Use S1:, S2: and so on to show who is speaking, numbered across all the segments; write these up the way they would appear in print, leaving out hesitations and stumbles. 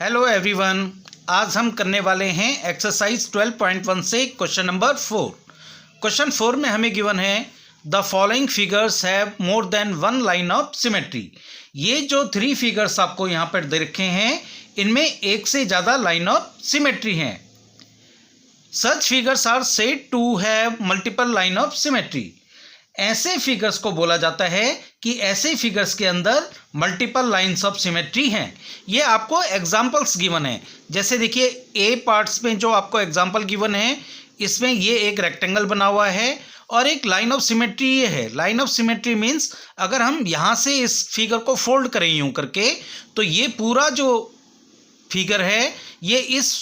S1: Hello everyone. आज हम करने वाले हैं एक्सरसाइज 12.1 से क्वेश्चन नंबर 4। क्वेश्चन 4 में हमें गिवन है the following figures have more than one line of symmetry. ये जो 3 फिगर्स आपको यहाँ पर दे रखे हैं इनमें एक से ज़्यादा लाइन ऑफ सिमेट्री हैं। Such figures are said to have multiple line of symmetry. ऐसे फिगर्स को बोला जाता है कि ऐसे फिगर्स के अंदर मल्टीपल लाइंस ऑफ सिमेट्री हैं। ये आपको एग्जांपल्स गिवन है। जैसे देखिए ए पार्ट्स में जो आपको एग्जांपल गिवन है इसमें ये एक रेक्टेंगल बना हुआ है और एक लाइन ऑफ सिमेट्री ये है। लाइन ऑफ सिमेट्री मीन्स अगर हम यहाँ से इस फिगर को फोल्ड करें यूँ करके तो ये पूरा जो फिगर है ये इस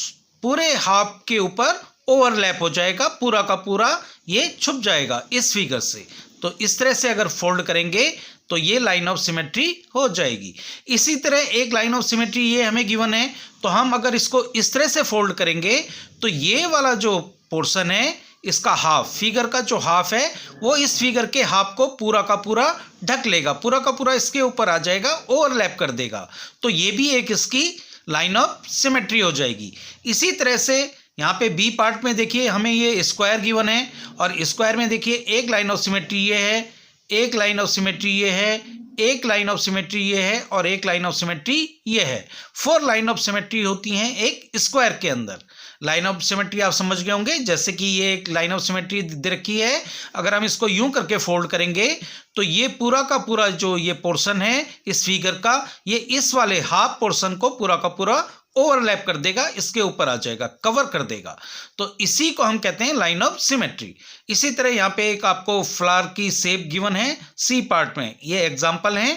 S1: पूरे हाफ के ऊपर ओवरलैप हो जाएगा, पूरा का पूरा ये छुप जाएगा इस फिगर से। तो इस तरह से अगर फोल्ड करेंगे तो ये लाइन ऑफ सिमेट्री हो जाएगी। इसी तरह एक लाइन ऑफ सिमेट्री ये हमें गिवन है, तो हम अगर इसको इस तरह से फोल्ड करेंगे तो ये वाला जो पोर्शन है इसका हाफ, फिगर का जो हाफ है वो इस फिगर के हाफ को पूरा का पूरा ढक लेगा, पूरा का पूरा इसके ऊपर आ जाएगा, ओवरलैप कर देगा। तो ये भी एक इसकी लाइन ऑफ सिमेट्री हो जाएगी। इसी तरह से यहाँ पे बी पार्ट में देखिए हमें ये स्क्वायर गिवन है और स्क्वायर में देखिए एक लाइन ऑफ सिमेट्री ये है, एक लाइन ऑफ सिमेट्री ये है, एक लाइन ऑफ सिमेट्री ये है और एक लाइन ऑफ सिमेट्री ये है। 4 लाइन ऑफ सिमेट्री होती हैं एक स्क्वायर के अंदर। लाइन ऑफ सिमेट्री आप समझ गए होंगे, जैसे कि ये एक लाइन ऑफ सिमेट्री दे रखी है। अगर हम इसको यूं करके फोल्ड करेंगे तो ये पूरा का पूरा जो ये पोर्शन है इस फिगर का, ये इस वाले हाफ पोर्शन को पूरा का पूरा ओवरलैप कर देगा, इसके ऊपर आ जाएगा, कवर कर देगा। तो इसी को हम कहते हैं लाइन ऑफ सिमेट्री। इसी तरह यहाँ पे एक आपको फ्लावर की शेप गिवन है सी पार्ट में, ये एग्जांपल है।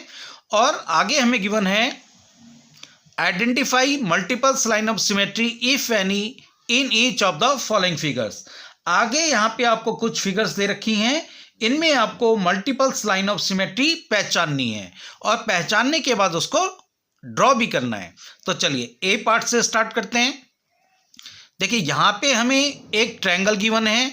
S1: और आगे हमें गिवन है identify multiples line of symmetry if any in each of the following figures. आगे यहाँ पे आपको कुछ फिगर्स दे रखी हैं, इनमें आपको मल्टीपल्स लाइन ऑफ सिमेट्री पहचाननी है और पहचानने के बाद उसको ड्रॉ भी करना है। तो चलिए ए पार्ट से स्टार्ट करते हैं। देखिए यहाँ पे हमें एक ट्रायंगल गिवन है,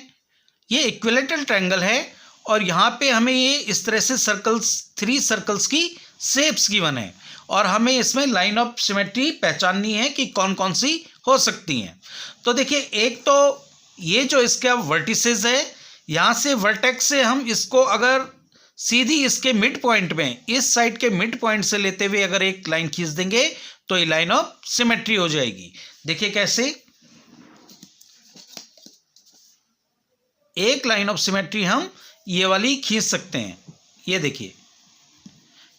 S1: ये इक्विलेटरल ट्रायंगल है और यहाँ पे हमें ये इस तरह से सर्कल्स, 3 सर्कल्स की शेप्स गिवन है और हमें इसमें लाइन ऑफ सिमेट्री पहचाननी है कि कौन कौन सी हो सकती हैं। तो देखिए एक तो ये जो इसका वर्टिसेस है, यहाँ से वर्टेक्स से हम इसको अगर सीधी इसके मिड पॉइंट में, इस साइड के मिड पॉइंट से लेते हुए अगर एक लाइन खींच देंगे तो ये लाइन ऑफ सिमेट्री हो जाएगी। देखिए कैसे, एक लाइन ऑफ सिमेट्री हम ये वाली खींच सकते हैं, ये देखिए।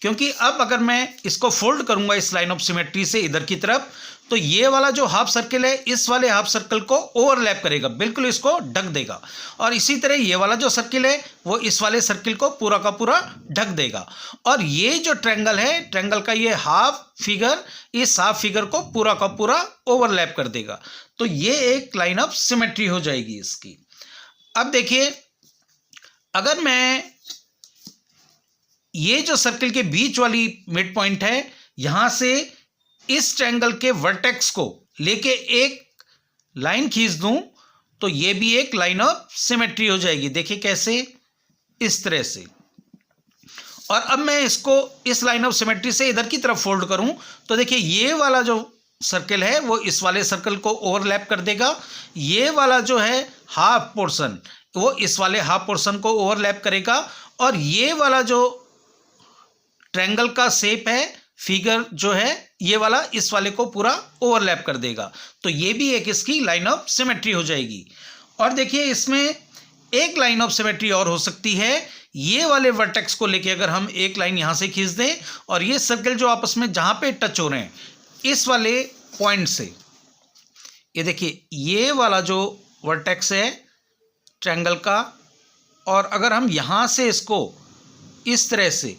S1: क्योंकि अब अगर मैं इसको फोल्ड करूंगा इस लाइन ऑफ सिमेट्री से इधर की तरफ तो ये वाला जो हाफ सर्कल है इस वाले हाफ सर्कल को ओवरलैप करेगा, बिल्कुल इसको ढक देगा। और इसी तरह ये वाला जो सर्कल है वो इस वाले सर्कल को पूरा का पूरा ढक देगा। और ये जो ट्रायंगल है, ट्रायंगल का ये हाफ फिगर इस हाफ फिगर को पूरा का पूरा ओवरलैप कर देगा। तो ये एक लाइन ऑफ सिमेट्री हो जाएगी इसकी। अब देखिए अगर मैं ये जो सर्कल के बीच वाली मिड पॉइंट है यहां से इस ट्रायंगल के वर्टेक्स को लेके एक लाइन खींच दूं तो ये भी एक लाइन ऑफ सिमेट्री हो जाएगी। देखिए कैसे, इस तरह से। और अब मैं इसको इस लाइन ऑफ सिमेट्री से इधर की तरफ फोल्ड करूं तो देखिए ये वाला जो सर्कल है वो इस वाले सर्कल को ओवरलैप कर देगा, ये वाला जो है हाफ पोर्शन वो इस वाले हाफ पोर्शन को ओवरलैप करेगा और ये वाला जो ट्रायंगल का शेप है, फिगर जो है ये वाला इस वाले को पूरा ओवरलैप कर देगा। तो ये भी एक इसकी लाइन ऑफ सिमेट्री हो जाएगी। और देखिए इसमें एक लाइन ऑफ सिमेट्री और हो सकती है, ये वाले वर्टेक्स को लेके अगर हम एक लाइन यहाँ से खींच दें और ये सर्कल जो आपस में जहाँ पे टच हो रहे हैं इस वाले पॉइंट से, ये देखिए ये वाला जो वर्टेक्स है ट्रायंगल का, और अगर हम यहाँ से इसको इस तरह से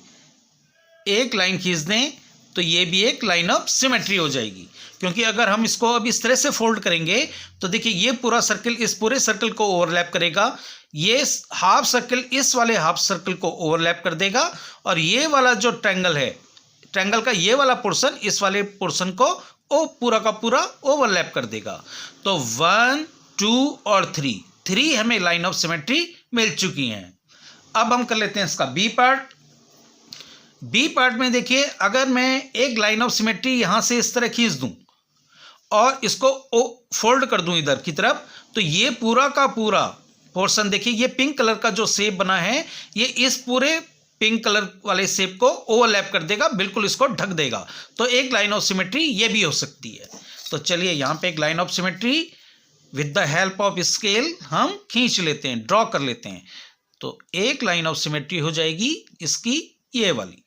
S1: एक लाइन खींच दें तो ये भी एक लाइन ऑफ सिमेट्री हो जाएगी। क्योंकि अगर हम इसको अब इस तरह से फोल्ड करेंगे तो देखिए ये पूरा सर्कल इस पूरे सर्कल को ओवरलैप करेगा, ये हाफ सर्कल इस वाले हाफ सर्कल को ओवरलैप कर देगा और ये वाला जो ट्रायंगल है, ट्रायंगल का ये वाला पोर्शन इस वाले पोर्शन को पूरा का पूरा ओवरलैप कर देगा। तो 1, 2 और 3 हमें लाइन ऑफ सिमेट्री मिल चुकी हैं। अब हम कर लेते हैं इसका बी पार्ट। बी पार्ट में देखिए अगर मैं एक लाइन ऑफ सिमेट्री यहाँ से इस तरह खींच दूँ और इसको फोल्ड कर दूं इधर की तरफ, तो ये पूरा का पूरा पोर्शन देखिए, ये पिंक कलर का जो शेप बना है ये इस पूरे पिंक कलर वाले शेप को ओवरलैप कर देगा, बिल्कुल इसको ढक देगा। तो एक लाइन ऑफ सिमेट्री ये भी हो सकती है। तो चलिए यहाँ पे एक line of symmetry with the help of scale हम खींच लेते हैं, ड्रॉ कर लेते हैं। तो एक लाइन ऑफ सिमेट्री हो जाएगी इसकी ये वाली।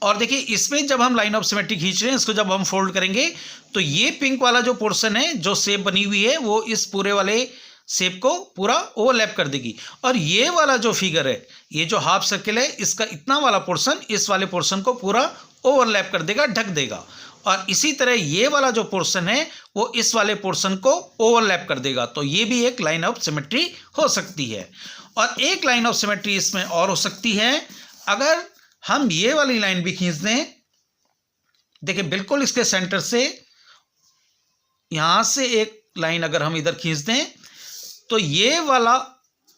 S1: और देखिए इसमें जब हम लाइन ऑफ सिमेट्री खींच रहे हैं, इसको जब हम फोल्ड करेंगे तो ये पिंक वाला जो पोर्शन है, जो शेप बनी हुई है, वो इस पूरे वाले शेप को पूरा ओवरलैप कर देगी। और ये वाला जो फिगर है, ये जो हाफ सर्किल है, इसका इतना वाला पोर्शन इस वाले पोर्शन को पूरा ओवरलैप कर देगा, ढक देगा। और इसी तरह ये वाला जो पोर्शन है वो इस वाले पोर्शन को ओवरलैप कर देगा। तो ये भी एक लाइन ऑफ सिमेट्री हो सकती है। और एक लाइन ऑफ सिमेट्री इसमें और हो सकती है, अगर हम ये वाली लाइन भी खींच दें, देखिए बिल्कुल इसके सेंटर से यहां से एक लाइन अगर हम इधर खींच दें, तो ये वाला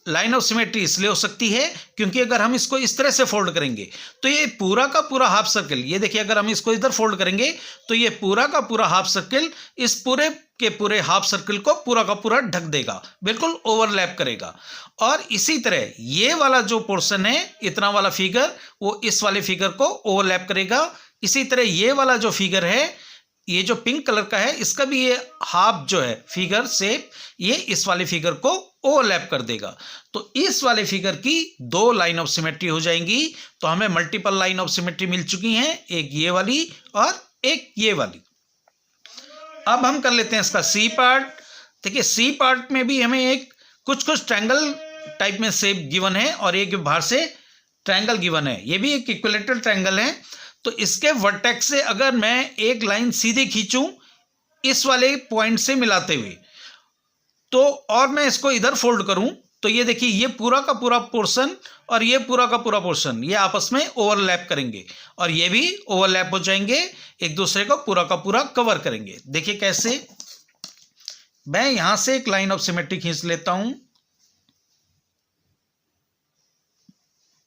S1: लाइन ऑफ सिमेट्री इसलिए हो सकती है क्योंकि अगर हम इसको इस तरह से फोल्ड करेंगे तो ये पूरा का पूरा हाफ सर्किल, ये देखिए अगर हम इसको इधर फोल्ड करेंगे तो ये पूरा का पूरा हाफ सर्किल इस पूरे के पूरे हाफ सर्किल को पूरा का पूरा ढक देगा, बिल्कुल ओवरलैप करेगा। और इसी तरह ये वाला जो पोर्शन है, इतना वाला फिगर, वो इस वाले फिगर को ओवरलैप करेगा। इसी तरह ये वाला जो फिगर है, ये जो पिंक कलर का है, इसका भी ये हाफ जो है फिगर शेप, ये इस वाले फिगर को ओवरलैप कर देगा। तो इस वाले फिगर की दो लाइन ऑफ सिमेट्री हो जाएंगी। तो हमें मल्टीपल लाइन ऑफ सिमेट्री मिल चुकी हैं, एक ये वाली और एक ये वाली। अब हम कर लेते हैं इसका सी पार्ट। देखिए सी पार्ट में भी हमें एक कुछ ट्रायंगल टाइप में शेप गिवन है और एक बाहर से ट्रायंगल गिवन है, ये भी एक इक्विलेटरल ट्रायंगल है। तो इसके वर्टेक्स से अगर मैं एक लाइन सीधे खींचूं इस वाले पॉइंट से मिलाते हुए, तो और मैं इसको इधर फोल्ड करूं, तो ये देखिए ये पूरा का पूरा पोर्शन और ये पूरा का पूरा पोर्शन ये आपस में ओवरलैप करेंगे और ये भी ओवरलैप हो जाएंगे, एक दूसरे को पूरा का पूरा कवर करेंगे। देखिए कैसे, मैं यहां से एक लाइन ऑफ सिमेट्री खींच लेता हूं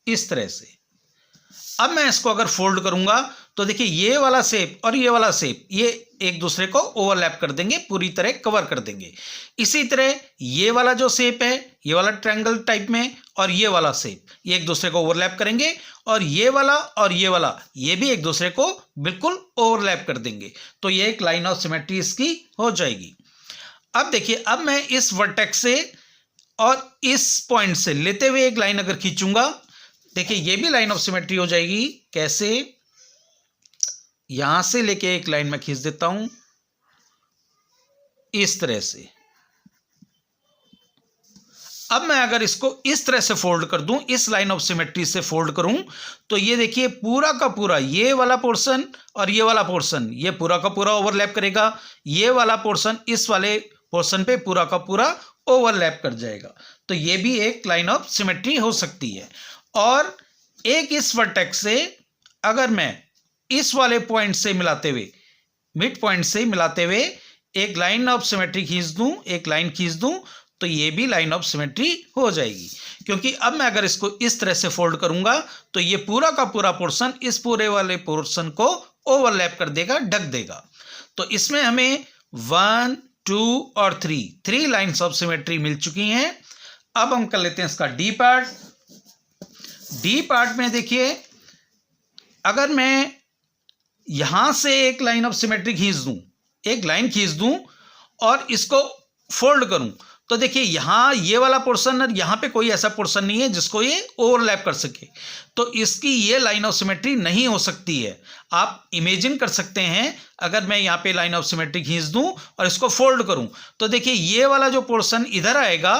S1: इस तरह से। अब मैं इसको अगर फोल्ड करूंगा तो देखिए ये वाला शेप और ये वाला शेप ये एक दूसरे को ओवरलैप कर देंगे, पूरी तरह कवर कर देंगे। इसी तरह ये वाला जो शेप है, ये वाला ट्रायंगल टाइप में, और ये वाला शेप ये एक दूसरे को ओवरलैप करेंगे, और ये वाला ये भी एक दूसरे को बिल्कुल ओवरलैप कर देंगे। तो ये एक लाइन ऑफ सिमेट्री इसकी हो जाएगी। अब देखिए, अब मैं इस वर्टेक्स से और इस पॉइंट से लेते हुए एक लाइन अगर खींचूंगा, देखिए ये भी लाइन ऑफ सिमेट्री हो जाएगी। कैसे, यहां से लेके एक लाइन में खींच देता हूं इस तरह से। अब मैं अगर इसको इस तरह से फोल्ड कर दूं, इस लाइन ऑफ सिमेट्री से फोल्ड करूं, तो ये देखिए पूरा का पूरा ये वाला पोर्शन और ये वाला पोर्शन ये पूरा का पूरा ओवरलैप करेगा, ये वाला पोर्शन इस वाले पोर्शन पे पूरा का पूरा ओवरलैप कर जाएगा। तो ये भी एक लाइन ऑफ सिमेट्री हो सकती है। और एक इस वर्टेक्स से अगर मैं इस वाले पॉइंट से मिलाते हुए, मिड पॉइंट से मिलाते हुए एक लाइन ऑफ सिमेट्री खींच दूं, एक लाइन खींच दूं, तो ये भी लाइन ऑफ सिमेट्री हो जाएगी। क्योंकि अब मैं अगर इसको इस तरह से फोल्ड करूंगा तो ये पूरा का पूरा पोर्शन इस पूरे वाले पोर्शन को ओवरलैप कर देगा, ढक देगा। तो इसमें हमें 1, 2 और 3 लाइन्स ऑफ सिमेट्री मिल चुकी हैं। अब हम कर लेते हैं इसका डी पार्ट। डी पार्ट में देखिए, अगर मैं यहां से एक लाइन ऑफ सिमेट्री खींच दूं, एक लाइन खींच दूं और इसको फोल्ड करूं, तो देखिए यहां ये वाला पोर्शन और यहां पे कोई ऐसा पोर्शन नहीं है जिसको ये ओवरलैप कर सके, तो इसकी ये लाइन ऑफ सिमेट्री नहीं हो सकती है। आप इमेजिन कर सकते हैं, अगर मैं यहां पे लाइन ऑफ सिमेट्री खींच दूं और इसको फोल्ड करूं, तो देखिए ये वाला जो पोर्शन इधर आएगा,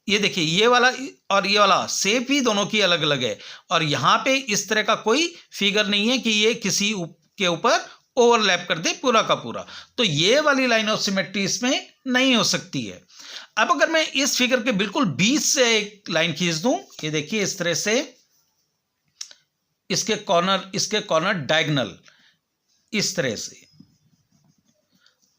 S1: ये देखिए ये वाला और ये वाला शेप ही दोनों की अलग अलग है, और यहाँ पे इस तरह का कोई फिगर नहीं है कि ये किसी के ऊपर ओवरलैप कर दे पूरा का पूरा। तो ये वाली लाइन ऑफ सिमेट्री इसमें नहीं हो सकती है। अब अगर मैं इस फिगर के बिल्कुल बीच से एक लाइन खींच दूं, ये देखिए इस तरह से, इसके कॉर्नर डायगोनल इस तरह से।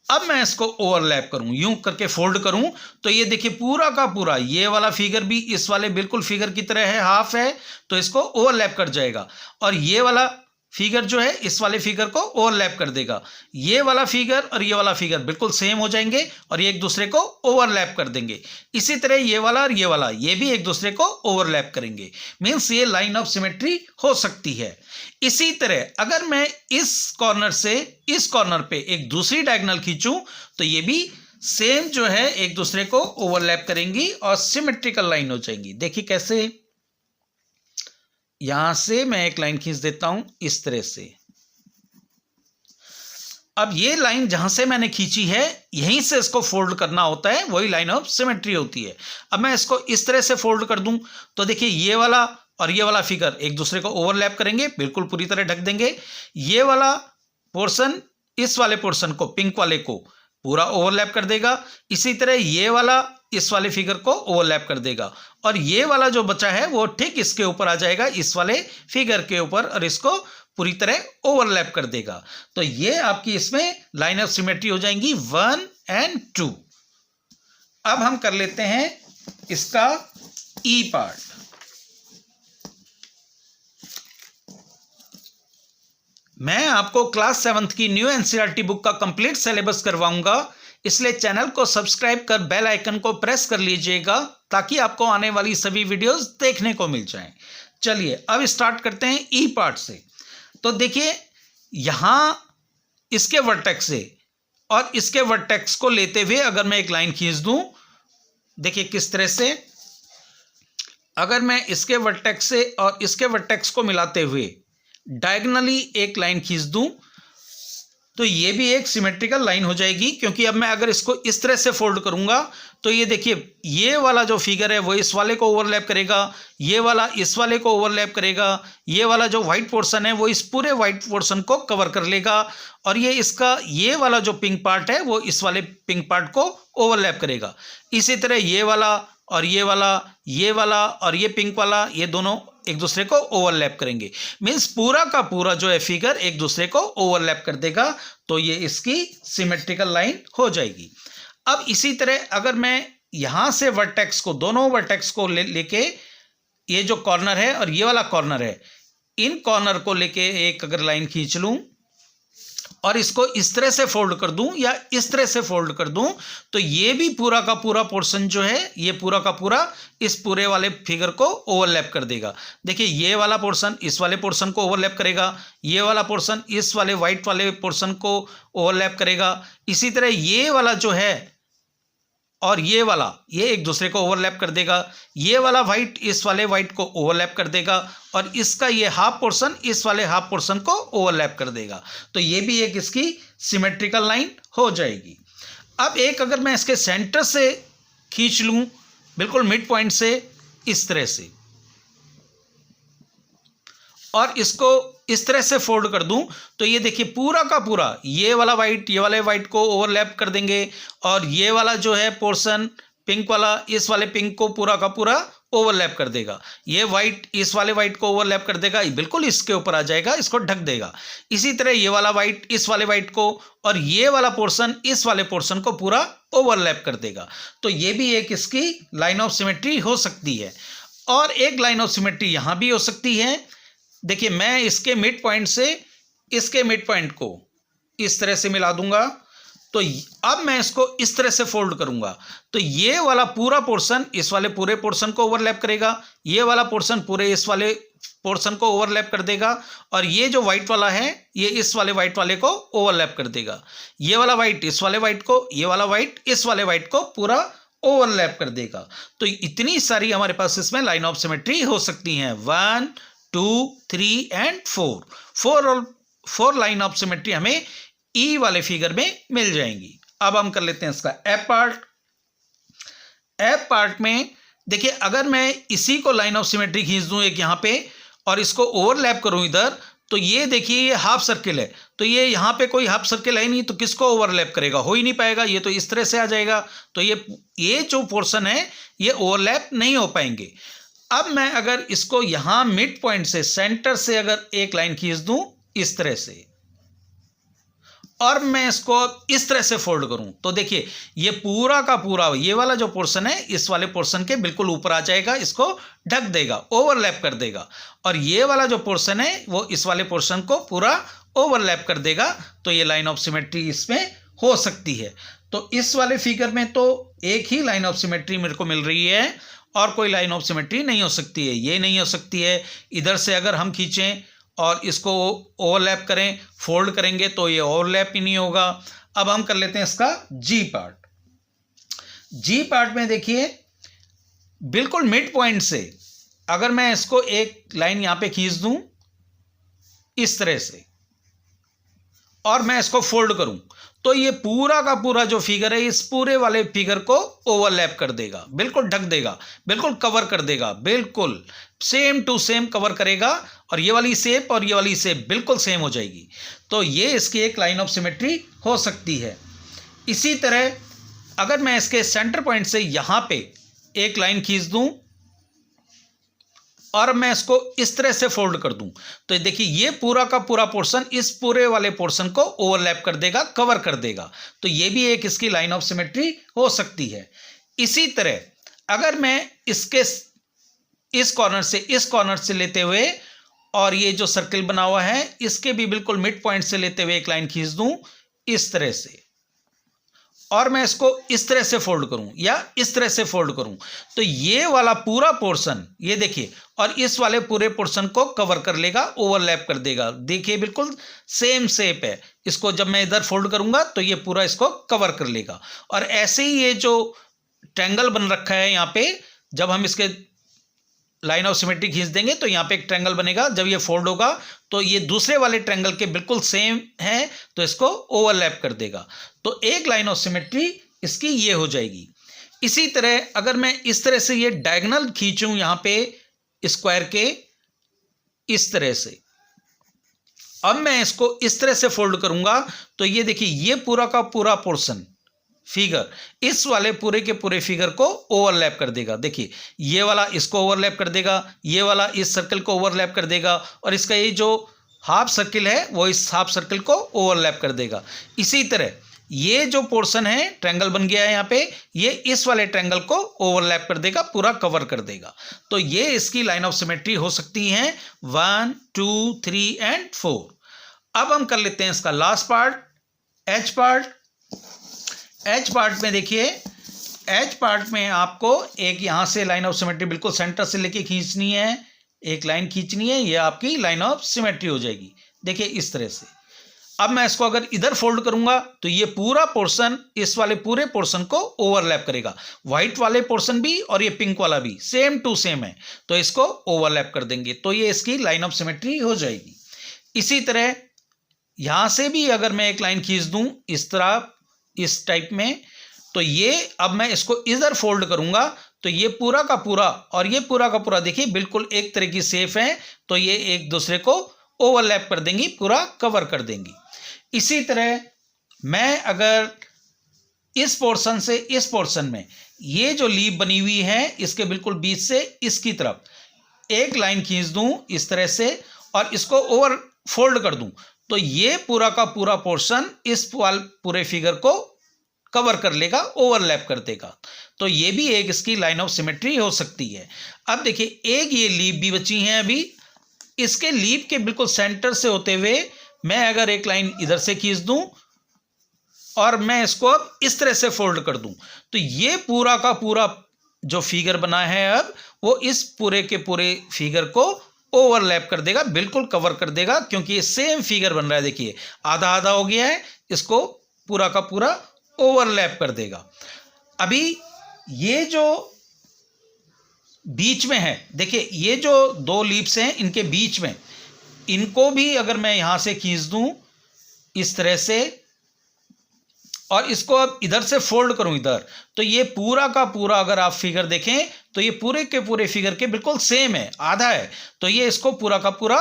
S1: अब मैं इसको ओवरलैप करूं, यूं करके फोल्ड करूं, तो ये देखिए पूरा का पूरा ये वाला फिगर भी इस वाले बिल्कुल फिगर की तरह है, हाफ है, तो इसको ओवरलैप कर जाएगा। और ये वाला फिगर जो है इस वाले फिगर को ओवरलैप कर देगा। ये वाला फिगर और ये वाला फिगर बिल्कुल सेम हो जाएंगे और ये एक दूसरे को ओवरलैप कर देंगे। इसी तरह ये वाला और ये भी एक दूसरे को ओवरलैप करेंगे। मीन्स ये लाइन ऑफ सिमेट्री हो सकती है। इसी तरह अगर मैं इस कॉर्नर से इस कॉर्नर पे एक दूसरी डायगोनल खींचूं तो ये भी सेम जो है एक दूसरे को ओवरलैप करेंगी और सिमेट्रिकल लाइन हो जाएंगी। देखिए कैसे, यहां से मैं एक लाइन खींच देता हूं इस तरह से। अब ये लाइन जहां से मैंने खींची है यहीं से इसको फोल्ड करना होता है, वही लाइन ऑफ सिमेट्री होती है। अब मैं इसको इस तरह से फोल्ड कर दूं तो देखिए ये वाला और ये वाला फिगर एक दूसरे को ओवरलैप करेंगे, बिल्कुल पूरी तरह ढक देंगे। ये वाला पोर्शन इस वाले पोर्शन को, पिंक वाले को पूरा ओवरलैप कर देगा। इसी तरह ये वाला इस वाले फिगर को ओवरलैप कर देगा और ये वाला जो बचा है वो ठीक इसके ऊपर आ जाएगा, इस वाले फिगर के ऊपर, और इसको पूरी तरह ओवरलैप कर देगा। तो ये आपकी इसमें लाइन ऑफ सिमेट्री हो जाएंगी 1 और 2। अब हम कर लेते हैं इसका ई पार्ट। मैं आपको क्लास 7th की न्यू एनसीईआरटी बुक का कंप्लीट सिलेबस करवाऊंगा, इसलिए चैनल को सब्सक्राइब कर बेल आइकन को प्रेस कर लीजिएगा ताकि आपको आने वाली सभी वीडियोस देखने को मिल जाएं। चलिए अब स्टार्ट करते हैं ई पार्ट से। तो देखिए यहां इसके वर्टेक्स से और इसके वर्टेक्स को लेते हुए अगर मैं एक लाइन खींच दूं, देखिए किस तरह से, अगर मैं इसके वर्टेक्स से और इसके वर्टेक्स को मिलाते हुए डायगोनली एक लाइन खींच दूं तो ये भी एक सिमेट्रिकल लाइन हो जाएगी। क्योंकि अब मैं अगर इसको इस तरह से फोल्ड करूंगा तो ये देखिए ये वाला जो फिगर है वो इस वाले को ओवरलैप करेगा, ये वाला इस वाले को ओवरलैप करेगा, ये वाला जो व्हाइट पोर्शन है वो इस पूरे व्हाइट पोर्शन को कवर कर लेगा, और ये इसका ये वाला जो पिंक पार्ट है वो इस वाले पिंक पार्ट को ओवरलैप करेगा। इसी तरह ये वाला और ये वाला, ये वाला और ये पिंक वाला, ये दोनों एक दूसरे को ओवरलैप करेंगे। मीन्स पूरा का पूरा जो है फिगर एक दूसरे को ओवरलैप कर देगा, तो ये इसकी सिमेट्रिकल लाइन हो जाएगी। अब इसी तरह अगर मैं यहां से वर्टेक्स को, दोनों वर्टेक्स को लेके ये जो कॉर्नर है और ये वाला कॉर्नर है, इन कॉर्नर को लेके एक अगर लाइन खींच लूं और इसको इस तरह से फोल्ड कर दूं या इस तरह से फोल्ड कर दूं तो ये भी पूरा का पूरा पोर्शन जो है ये पूरा का पूरा इस पूरे वाले फिगर को ओवरलैप कर देगा। देखिए ये वाला पोर्शन इस वाले पोर्शन को ओवरलैप करेगा, ये वाला पोर्शन इस वाले व्हाइट वाले पोर्शन को ओवरलैप करेगा। इसी तरह ये वाला जो है और ये वाला, ये एक दूसरे को ओवरलैप कर देगा, ये वाला व्हाइट इस वाले व्हाइट को ओवरलैप कर देगा, और इसका ये हाफ पोर्शन इस वाले हाफ पोर्शन को ओवरलैप कर देगा। तो ये भी एक इसकी सिमेट्रिकल लाइन हो जाएगी। अब एक अगर मैं इसके सेंटर से खींच लूं, बिल्कुल मिड पॉइंट से इस तरह से, और इसको इस तरह से फोल्ड कर दूं तो ये देखिए पूरा का पूरा ये वाला व्हाइट ये वाले व्हाइट को ओवरलैप कर देंगे, और ये वाला जो है पोर्शन पिंक वाला इस वाले पिंक को पूरा का पूरा ओवरलैप कर देगा। ये व्हाइट इस वाले व्हाइट को ओवरलैप कर देगा, बिल्कुल इसके ऊपर आ जाएगा, इसको ढक देगा। इसी तरह ये वाला व्हाइट इस वाले व्हाइट को और ये वाला पोर्शन इस वाले पोर्शन को पूरा ओवरलैप कर देगा। तो ये भी एक इसकी लाइन ऑफ सिमेट्री हो सकती है। और एक लाइन ऑफ सिमेट्री यहां भी हो सकती है। देखिए मैं इसके मिड पॉइंट से इसके मिड पॉइंट को इस तरह से मिला दूंगा, तो अब मैं इसको इस तरह से फोल्ड करूंगा तो ये वाला पूरा पोर्शन इस वाले पूरे पोर्शन को ओवरलैप करेगा, ये वाला पोर्शन पूरे इस वाले पोर्शन को ओवरलैप कर देगा, और ये जो व्हाइट वाला है ये इस वाले व्हाइट वाले को ओवरलैप कर देगा। ये वाला व्हाइट इस वाले व्हाइट को, ये वाला व्हाइट इस वाले व्हाइट को पूरा ओवरलैप कर देगा। तो इतनी सारी हमारे पास इसमें लाइन ऑफ सिमेट्री हो सकती हैं, 1 2 3 एंड 4 4 लाइन ऑफ सिमेट्री हमें ई वाले फिगर में मिल जाएंगी। अब हम कर लेते हैं इसका एफ पार्ट। एफ पार्ट में देखिए अगर मैं इसी को लाइन ऑफ सिमेट्री खींच दूं एक यहां पे और इसको ओवरलैप करूं इधर, तो ये देखिए ये हाफ सर्किल है, तो ये यहां पे कोई हाफ सर्किल है नहीं, तो किसको ओवरलैप करेगा, हो ही नहीं पाएगा, ये तो इस तरह से आ जाएगा। तो ये जो पोर्शन है ये ओवरलैप नहीं हो पाएंगे। अब मैं अगर इसको यहां मिड पॉइंट से सेंटर से अगर एक लाइन खींच दूं इस तरह से, और मैं इसको इस तरह से फोल्ड करूं तो देखिए ये पूरा का पूरा ये वाला जो पोर्शन है इस वाले पोर्शन के बिल्कुल ऊपर आ जाएगा, इसको ढक देगा, ओवरलैप कर देगा। और ये वाला जो पोर्शन है वो इस वाले पोर्शन को पूरा ओवरलैप कर देगा। तो ये लाइन ऑफ सिमेट्री इसमें हो सकती है। तो इस वाले फिगर में तो एक ही लाइन ऑफ सिमेट्री मेरे को मिल रही है और कोई लाइन ऑफ सिमेट्री नहीं हो सकती है। ये नहीं हो सकती है। इधर से अगर हम खींचें और इसको ओवरलैप करें, फोल्ड करेंगे तो ये ओवरलैप ही नहीं होगा। अब हम कर लेते हैं इसका जी पार्ट। जी पार्ट में देखिए बिल्कुल मिड पॉइंट से अगर मैं इसको एक लाइन यहां पे खींच दूं इस तरह से और मैं इसको फोल्ड करूं तो ये पूरा का पूरा जो फिगर है इस पूरे वाले फिगर को ओवरलैप कर देगा, बिल्कुल ढक देगा, बिल्कुल कवर कर देगा, बिल्कुल सेम टू सेम कवर करेगा। और ये वाली शेप और ये वाली शेप बिल्कुल सेम हो जाएगी। तो ये इसकी एक लाइन ऑफ सिमेट्री हो सकती है। इसी तरह अगर मैं इसके सेंटर पॉइंट से यहां पे एक लाइन खींच दूं और मैं इसको इस तरह से फोल्ड कर दूं तो देखिए ये पूरा का पूरा पोर्शन इस पूरे वाले पोर्शन को ओवरलैप कर देगा, कवर कर देगा। तो ये भी एक इसकी लाइन ऑफ सिमेट्री हो सकती है। इसी तरह अगर मैं इसके इस कॉर्नर से लेते हुए और ये जो सर्कल बना हुआ है इसके भी बिल्कुल मिड पॉइंट से लेते हुए एक लाइन खींच दूं इस तरह से और मैं इसको इस तरह से फोल्ड करूं या इस तरह से फोल्ड करूं तो ये वाला पूरा पोर्शन ये देखिए और इस वाले पूरे पोर्शन को कवर कर लेगा, ओवरलैप कर देगा। देखिए बिल्कुल सेम शेप है। इसको जब मैं इधर फोल्ड करूंगा तो ये पूरा इसको कवर कर लेगा। और ऐसे ही ये जो ट्रायंगल बन रखा है यहाँ पे जब हम इसके लाइन ऑफ सिमेट्री खींच देंगे तो यहाँ पे एक ट्रायंगल बनेगा। जब ये फोल्ड होगा तो ये दूसरे वाले ट्रायंगल के बिल्कुल सेम है तो इसको ओवरलैप कर देगा। तो एक लाइन ऑफ सिमेट्री इसकी ये हो जाएगी। इसी तरह अगर मैं इस तरह से ये डायगोनल खींचूं यहाँ पे स्क्वायर के इस तरह से, अब मैं इसको इस तरह से फोल्ड करूंगा तो ये देखिए ये पूरा का पूरा पोर्शन फिगर इस वाले पूरे के पूरे फिगर को ओवरलैप कर देगा। देखिए ये वाला इसको ओवरलैप कर देगा, ये वाला इस सर्कल को ओवरलैप कर देगा और इसका ये जो हाफ सर्कल है वो इस हाफ सर्कल को ओवरलैप कर देगा। इसी तरह ये जो पोर्शन है ट्रायंगल बन गया है यहाँ पे, ये इस वाले ट्रायंगल को ओवरलैप कर देगा, पूरा कवर कर देगा। तो ये इसकी लाइन ऑफ सिमेट्री हो सकती है 1, 2, 3 एंड 4। अब हम कर लेते हैं इसका last part, H part. H part में देखिए एच पार्ट में आपको एक यहां से लाइन ऑफ सिमेट्री बिल्कुल सेंटर से लेके खींचनी है, एक लाइन खींचनी है, ये आपकी लाइन ऑफ सिमेट्री हो जाएगी। देखिए इस तरह से। अब मैं इसको अगर इधर फोल्ड करूंगा तो ये पूरा पोर्शन इस वाले पूरे पोर्शन को ओवरलैप करेगा। व्हाइट वाले पोर्शन भी और ये पिंक वाला भी सेम टू सेम है तो इसको ओवरलैप कर देंगे। तो ये इसकी लाइन ऑफ सिमेट्री हो जाएगी। इसी तरह यहां से भी अगर मैं एक लाइन खींच दूं इस तरह इस टाइप में तो ये अब मैं इसको इधर फोल्ड करूंगा तो ये पूरा का पूरा और ये पूरा का पूरा देखिए बिल्कुल एक तरह की शेप है तो ये एक दूसरे को ओवरलैप कर देंगी, पूरा कवर कर देंगी। इसी तरह मैं अगर इस पोर्शन से इस पोर्शन में ये जो लीफ बनी हुई है इसके बिल्कुल बीच से इसकी तरफ एक लाइन खींच दूं इस तरह से और इसको ओवर फोल्ड कर दूं तो ये पूरा का पूरा पोर्शन इस पूरे फिगर को कवर कर लेगा, ओवरलैप कर देगा। तो ये भी एक इसकी लाइन ऑफ सिमेट्री हो सकती है। अब देखिए एक ये लीफ भी बची हैं अभी, इसके लीफ के बिल्कुल सेंटर से होते हुए मैं अगर एक लाइन इधर से खींच दूं और मैं इसको अब इस तरह से फोल्ड कर दूं तो ये पूरा का पूरा जो फिगर बना है अब वो इस पूरे के पूरे फिगर को ओवरलैप कर देगा, बिल्कुल कवर कर देगा, क्योंकि ये सेम फिगर बन रहा है। देखिए आधा आधा हो गया है, इसको पूरा का पूरा ओवरलैप कर देगा। अभी ये जो बीच में है देखिए ये जो दो लीव्स हैं इनके बीच में इनको भी अगर मैं यहां से खींच दूं इस तरह से और इसको अब इधर से फोल्ड करूं इधर तो ये पूरा का पूरा अगर आप फिगर देखें तो ये पूरे के पूरे फिगर के बिल्कुल सेम है, आधा है तो ये इसको पूरा का पूरा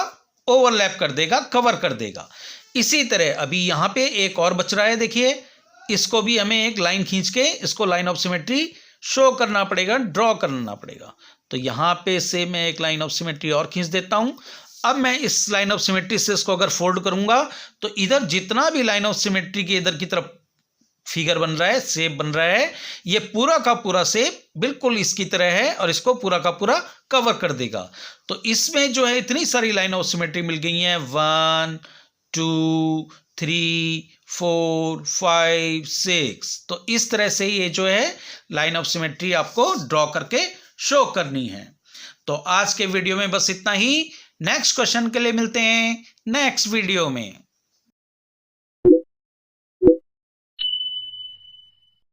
S1: ओवरलैप कर देगा, कवर कर देगा। इसी तरह अभी यहां पे एक और बच रहा है, देखिए इसको भी हमें एक लाइन खींच के इसको लाइन ऑफ सिमेट्री शो करना पड़ेगा, ड्रॉ करना पड़ेगा। तो यहां पे से मैं एक लाइन ऑफ सिमेट्री और खींच देता हूं। अब मैं इस लाइन ऑफ सिमेट्री से इसको अगर फोल्ड करूंगा तो इधर जितना भी लाइन ऑफ सिमेट्री के इधर की तरफ फिगर बन रहा है, शेप बन रहा है, ये पूरा का पूरा शेप बिल्कुल इसकी तरह है और इसको पूरा का पूरा कवर कर देगा। तो इसमें जो है इतनी सारी लाइन ऑफ सिमेट्री मिल गई हैं, 1 2 3 4 5 6। तो इस तरह से ये जो है लाइन ऑफ सिमेट्री आपको ड्रॉ करके शो करनी है। तो आज के वीडियो में बस इतना ही। नेक्स्ट क्वेश्चन के लिए मिलते हैं नेक्स्ट वीडियो में।